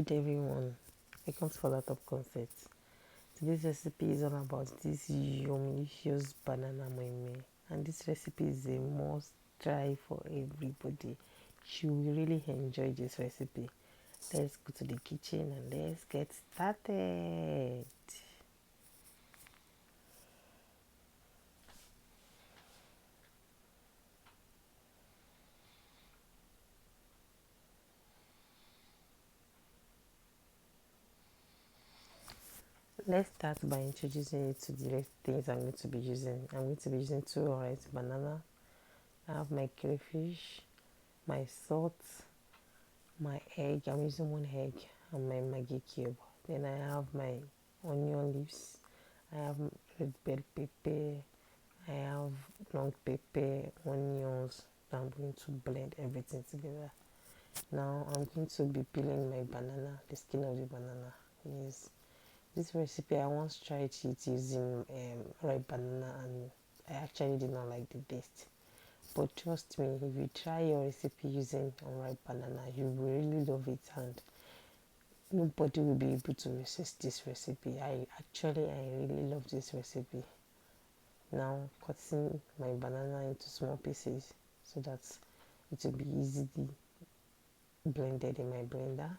Good everyone, welcome to Folatop Conceptz. Today's recipe is all about this yummy banana moi moi, and this recipe is a must try for everybody. You will really enjoy this recipe. Let's go to the kitchen and let's get started. Let's start by introducing you to the things I'm going to be using. I'm going to be using 2 white banana. I have my crayfish, my salt, my egg. I'm using 1 egg, and my Maggi cube. Then I have my onion leaves. I have red bell pepper. I have long pepper, onions. I'm going to blend everything together. Now I'm going to be peeling my banana, the skin of the banana. Yes, this recipe I once tried it using ripe banana, and I actually did not like the taste. But trust me, if you try your recipe using unripe banana, you will really love it, and nobody will be able to resist this recipe. I really love this recipe. Now cutting my banana into small pieces so that it will be easily blended in my blender.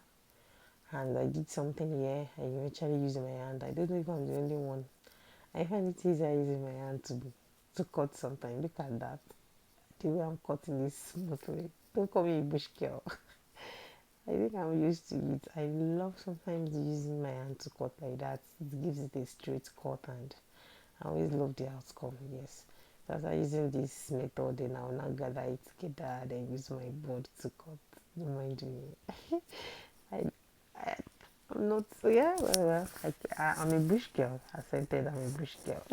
And I did something here. I eventually used my hand. I don't know if I'm the only one. I find it easier using my hand to cut sometimes. Look at that. The way I'm cutting is smoothly. Don't call me a bush girl. I think I'm used to it. I love sometimes using my hand to cut like that. It gives it a straight cut, and I always love the outcome. Yes. So after using this method, then I'll now gather it together, then use my board to cut. Don't mind me. I, I, I'm not, yeah, I'm a bush girl. As I said, I'm a bush girl.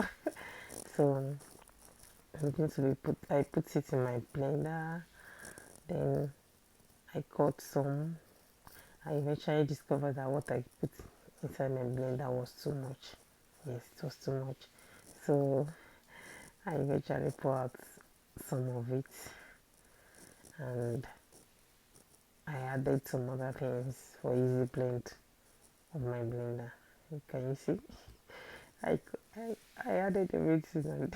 So I'm going to I put it in my blender, then I cut some. I eventually discovered that what I put inside my blender was too much. Yes, it was too much. So I eventually pour out some of it, and I added some other things for easy blend of my blender. Can you see? I, I added everything, and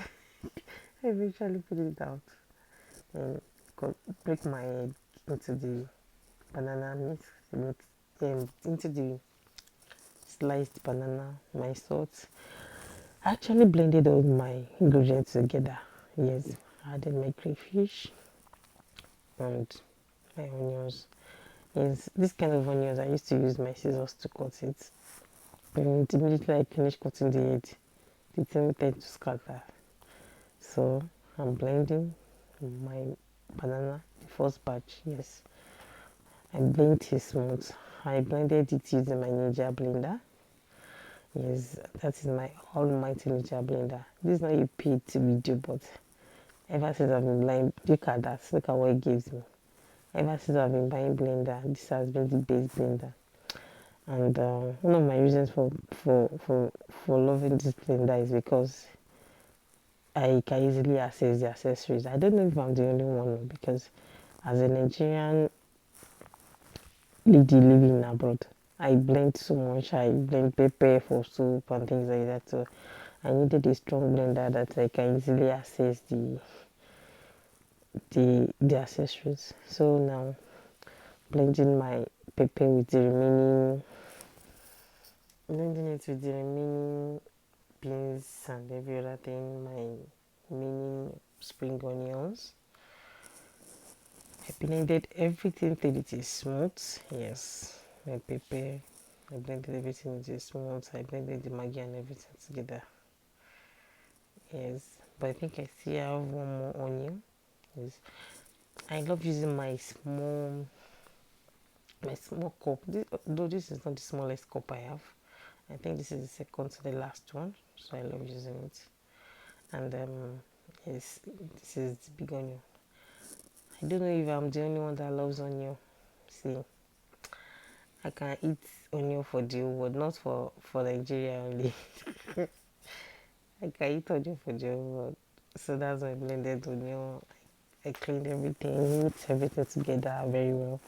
I eventually put it out and break my egg into the banana into the sliced banana, my salt. I actually blended all my ingredients together. Yes, I added my crayfish and my onions. Yes, this kind of onions, I used to use my scissors to cut it. And immediately I finished cutting the head, the thing tend to scatter. So I'm blending my banana, the first batch. Yes, I blend it smooth. I blended it using my Ninja blender. Yes, that is my almighty Ninja blender. This is not a paid video, but ever since I've been buying, look at that, look at what it gives me. Ever since I've been buying blender, this has been the best blender. And one of my reasons for loving this blender is because I can easily access the accessories. I don't know if I'm the only one, because as a Nigerian lady living abroad, I blend so much. I blend pepper for soup and things like that. So I needed a strong blender that I can easily access the accessories. So now blending my pepper with the remaining, blending it with the remaining beans and every other thing, my remaining spring onions. I blended everything till it is smooth. Yes, my pepper. I blended everything till it's smooth. I blended the Maggi and everything together. Yes, but I think I still have one more onion. Yes, I love using my small cup. Though this is not the smallest cup I have. I think this is the second to the last one, so I love using it. And yes, this is the big onion. I don't know if I'm the only one that loves onion. See, I can eat onion for the whole world, not for Nigeria only. I can eat onion for the whole world. So that's my blended onion. I cleaned everything, mixed everything together very well.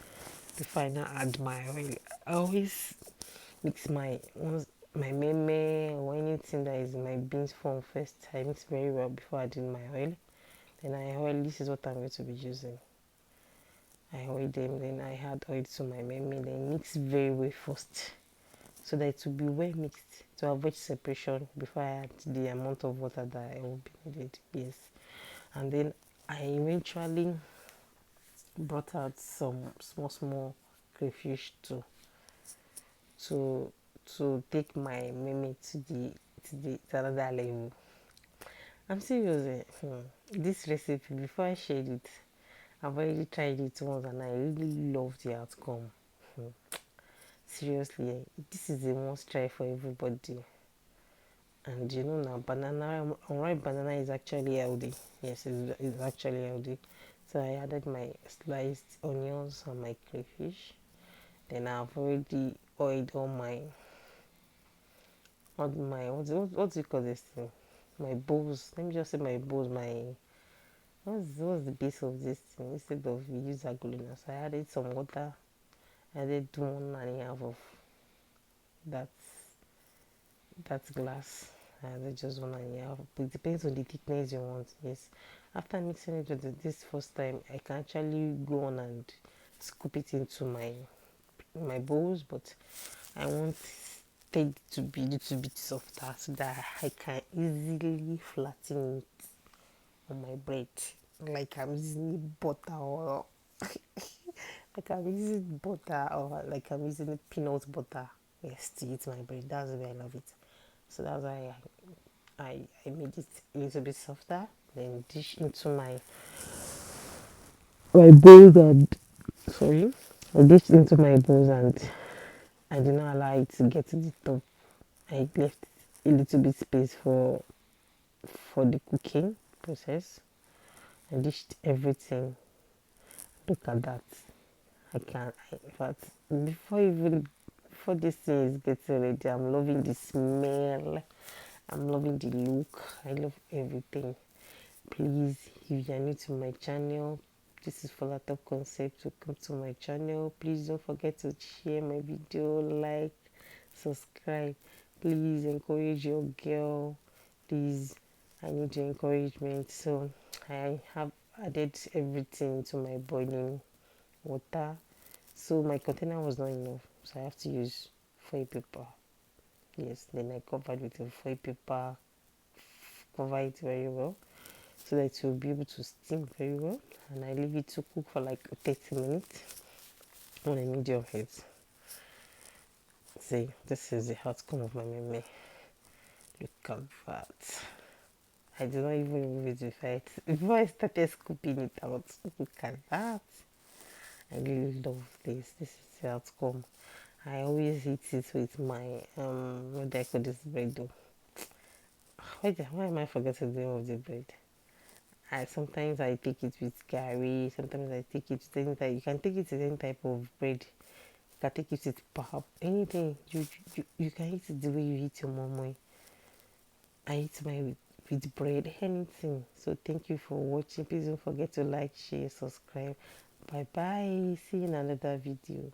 before I now add my oil. I always mix my meme or anything that is in my beans form first. I mix very well before adding my oil. Then I oil. This is what I'm going to be using. I oil them. Then I add oil to my meme. Then mix very well first, so that it will be well mixed to avoid separation before I add the amount of water that I will be needed. Yes, and then I eventually brought out some small crayfish to to take my meme to another level. I'm serious. This recipe, before I shared it, I've already tried it once and I really love the outcome. Seriously, this is a must try for everybody. And you know now, unripe banana is actually healthy. Yes, it's actually healthy. So I added my sliced onions and my crayfish. Then I've already oiled all my what do you call this thing? My bowls. Let me just say my bowls. What's the base of this thing? Instead of we use agolina, so I added some water. I added 1.5 of that glass. I added just 1.5. It depends on the thickness you want. Yes. After mixing it with this first time, I can actually go on and scoop it into my bowls, but I want it to be a little bit softer so that I can easily flatten it on my bread, like I'm using butter or like I'm using butter or like I'm using peanut butter. Yes, to eat my bread. That's the way I love it. So that's why I made it a little bit softer. Then dish into my bowls and sorry, I dished into my bowls and I did not allow it to get to the top. I left a little bit space for the cooking process. I dished everything. Look at that. In fact, before this thing is getting ready, I'm loving the smell. I'm loving the look. I love everything. Please, if you are new to my channel, this is Folatop Conceptz. Welcome to my channel. Please don't forget to share my video, like, subscribe. Please encourage your girl. Please, I need your encouragement. So I have added everything to my boiling water. So my container was not enough, so I have to use foil paper. Yes, then I covered with a foil paper, cover it very well so that it will be able to steam very well, and I leave it to cook for like 30 minutes on a medium heat. See, this is the outcome of my meme. Look at that. I did not even remove it before I started scooping it out. Look at that. I really love this. This is the outcome. I always eat it with my what do I call this bread though? Why am I forgetting the name of the bread? Sometimes I take it with curry, sometimes I take it with any type. You can take it with any type of bread. You can take it with pap, anything. You can eat it the way you eat your moimoi. I eat mine with bread, anything. So thank you for watching. Please don't forget to like, share, subscribe. Bye bye. See you in another video.